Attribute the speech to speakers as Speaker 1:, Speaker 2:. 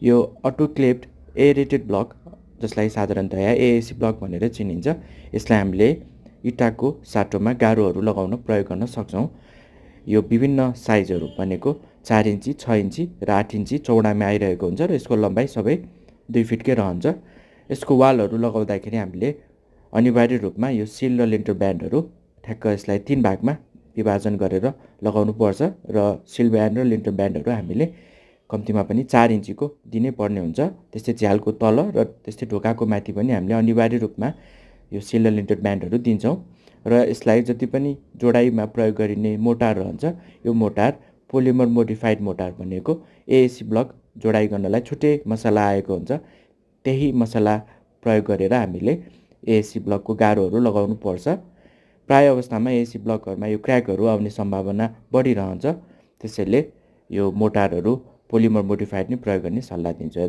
Speaker 1: यो अटोक्लेभ्ड aerated block जसलाई साधारणतया एएसी ब्लक भनेर चिनिन्छ, यसलाई हामीले इँटाको साटोमा गारोहरू लगाउन प्रयोग गर्न सक्छौँ। यो विभिन्न साइजहरू भनेको 4 इन्ची, 6 इन्ची र 8 इन्ची चौडामा आइरहेको हुन्छ र यसको लम्बाइ सबै 2 फिटकै रहन्छ। यसको वालहरू लगाउँदाखेरि हामीले अनिवार्य रूपमा यो सिल र लिन्टर ब्यान्डहरू ठ्याक्क यसलाई 3 भागमा विभाजन गरेर लगाउनु पर्छ र सिल ब्यान्ड र लिन्टर ब्यान्डहरू हामीले कम्तीमा पनि 4 इन्चीको दिनै पर्ने हुन्छ। त्यस्तै झ्यालको तल र त्यस्तै ढोकाको माथि पनि हामीले अनिवार्य रूपमा यो सिल र लिन्टर ब्यान्डहरू दिन्छौँ र यसलाई जति पनि जोडाइमा प्रयोग गरिने मोटार रहन्छ, यो मोटार पोलिमर मोडिफाइड मोटार भनेको एएसी ब्लक जोडाइ गर्नलाई छुट्टै मसला आएको हुन्छ, त्यही मसला प्रयोग गरेर हामीले एएसी ब्लकको गारोहरू लगाउनु पर्छ। प्राय अवस्थामा एएसी ब्लकहरूमा यो क्र्याकहरू आउने सम्भावना बढिरहन्छ, त्यसैले यो मोटारहरू पोलिमर मोडिफाइड नै प्रयोग गर्ने सल्लाह दिन्छु।